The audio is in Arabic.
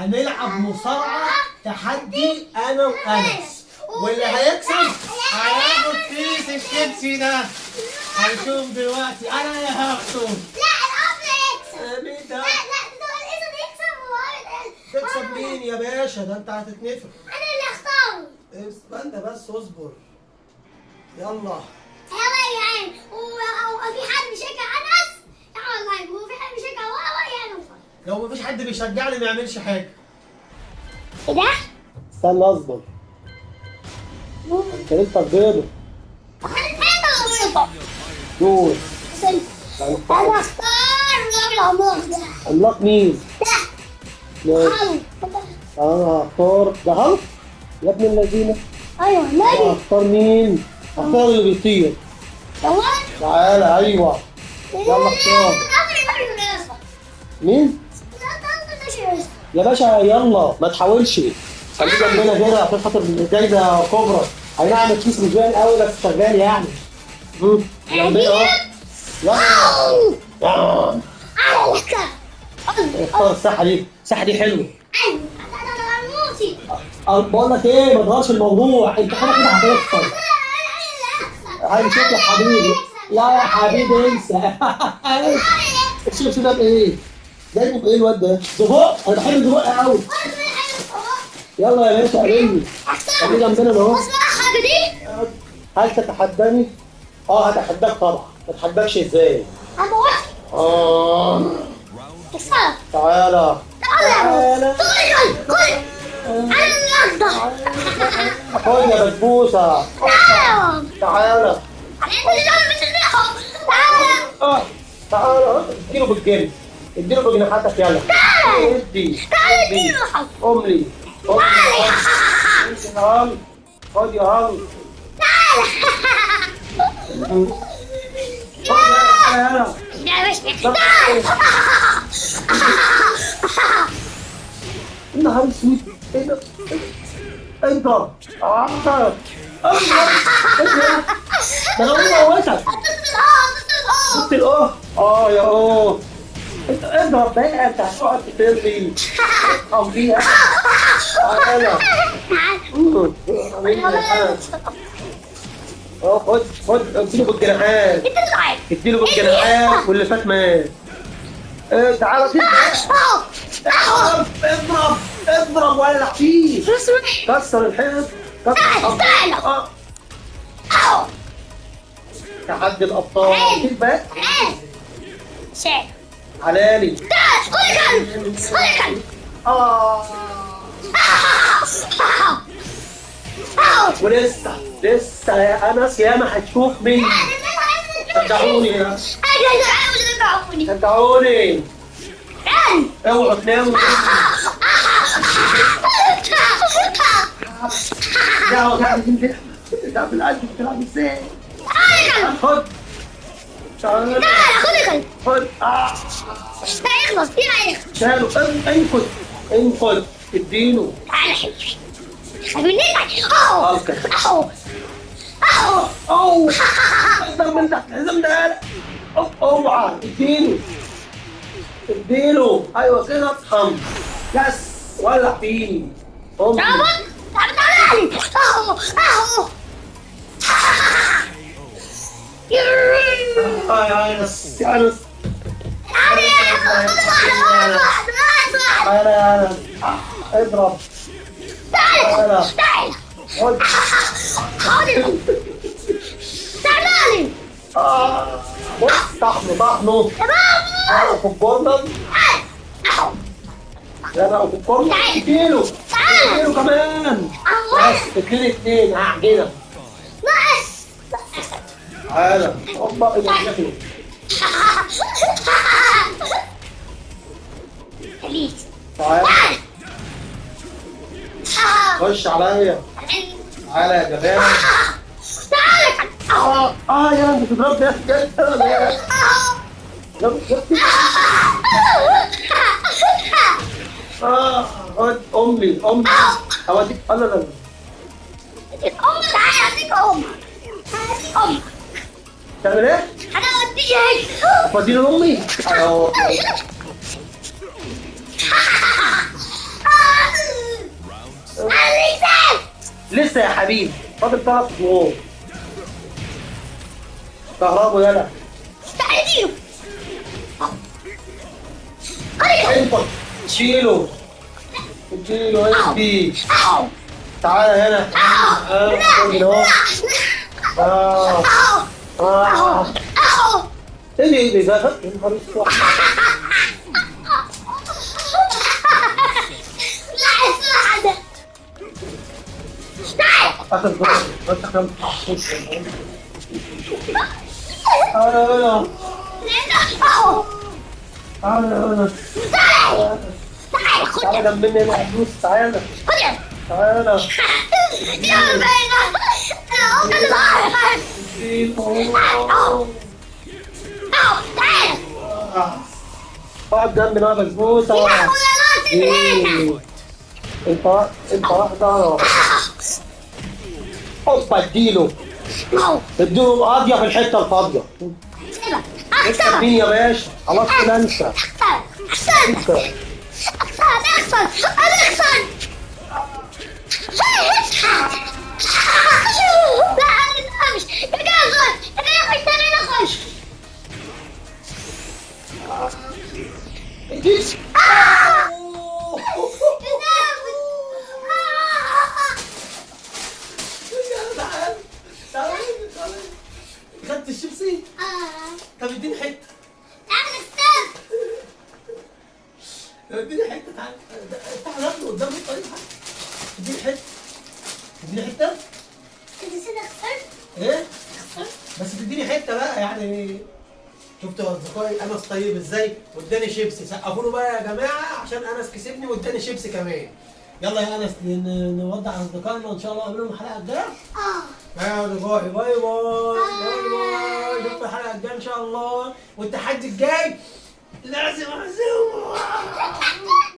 هنلعب مصارعة تحدي انا وانس، واللي هيكسب هياخد كيس الشيبسي ده. هنشوف دلوقتي انا اللي هاخده. لا الاب يكسب. مين ده؟ لا ده الاسد يكسب وهو تكسب مين يا باشا؟ ده انت هتتنفخ. انا اللي اختاره. استنى بس اصبر. يلا يلا يا عين. وفي حد بيشجع انس؟ تعال لايف. وفي حد بيشجع واوا يعمل فن. لو مفيش حد بيشجعني ما يعملش حاجة. ايه ده؟ استنى اصبر. انت لسه بيضة. دور. انا اختار العملاق ده. عملاق مين؟ ده انا هختار ده هالك يا ابن الذين. ايوه نبي. هختار مين؟ هختار اللي بيطير. يلا تعالى ايوه. يلا اختار. مين؟ يا باشا يلا ما تحاولش. خليك جنبنا كده عشان خاطر الجايزه كبرى. اي نعم الكيس مش باين قوي بس شغال يعني. جنبنا اهو. يلا. اختار الساحه دي، الساحه دي حلوه. بقول لك ايه ما تغيرش الموضوع، انت كده كده هتخسر. هنشوف يا حبيبي. لا يا حبيبي انسى. الشيبس ده بايه؟ جايبه بايه الواد ده؟ زهق، انا بحب الزهق قوي. يلا يا باشا قابلني. خليه جنبنا اهو. هل تتحداني؟ اه هتحداك طبعا، ما اتحداكش ازاي؟ تعالى تعالى خد يا بسبوسه. تعالى تعالى اديله بالجن، اديله بجناحاتك. يلا ادي قوم لي. خد يا هل. النهار اسود. ايه ده؟ انت ده انا موتك. شفت الاه يا انت اضرب بقى. انت هتقعد تطير او فيها. تعالى خد اديله بالجناحات. اديله بالجناحات واللي فات مات. تعالى اضرب ولع فيه. كسر الحيط. تحدي الابطال. كيف علالي. ولسه يا انس ياما هتشوف مني. شجعوني شجعوني. اوعوا تناموا. لا بالقلب بتلعب ازاي؟ خد تعالى خد. شالوا. انقذ اديله. تعالى حبيبي. اقدر من تحت الحزام ده. اوعى اديله. ايوه كده اطحن. يس ولع فيه. يا انس يا انس. انا اضرب. تعال تعالى. بص طحنه في الجورنال. لا في الجورنال. اديله كمان. بس 2-2 هعجنك. تعالى هوبا ايه شكله. تعالى خش عليا. تعالى يا جبان. يا انت بتضربني يا خد امي اوديك. لا تعالى أديك تعمل ايه؟ أنا أوديك. افضيله لامي. لسه يا حبيبي فاضل 3 شهور. كهربوا يلا. تعال اديله. انت شيله انت. تعالى هنا. ايه ده يا نهار اسود. اخر جزء بس كم. تعالى هنا. تعالى جنبني هنا فلوس. تعالى. اقعد جنبي بقى بسبوسه. انت واحده. حط اديله قاضيه في الحته الفاضيه. اكسب مين يا باشا؟ خلاص كده انسى. خدت الشيبسي؟ طب اديني حته. اديني حته. تعال تعال ناكل قدام الطريق. اديني حته. ايه؟ بس تديني حته بقى يعني. شفتوا يا اصدقائي انس طيب ازاي؟ واداني شيبسي. سقفوا له بقى يا جماعه عشان انس كسبني واداني شيبسي كمان. يلا يا انس نودع اصدقائنا وان شاء الله قابلهم الحلقه الجايه. يا اصدقائي باي باي. نشوفكم الحلقه الجايه ان شاء الله. والتحدي الجاي لازم اعزمه.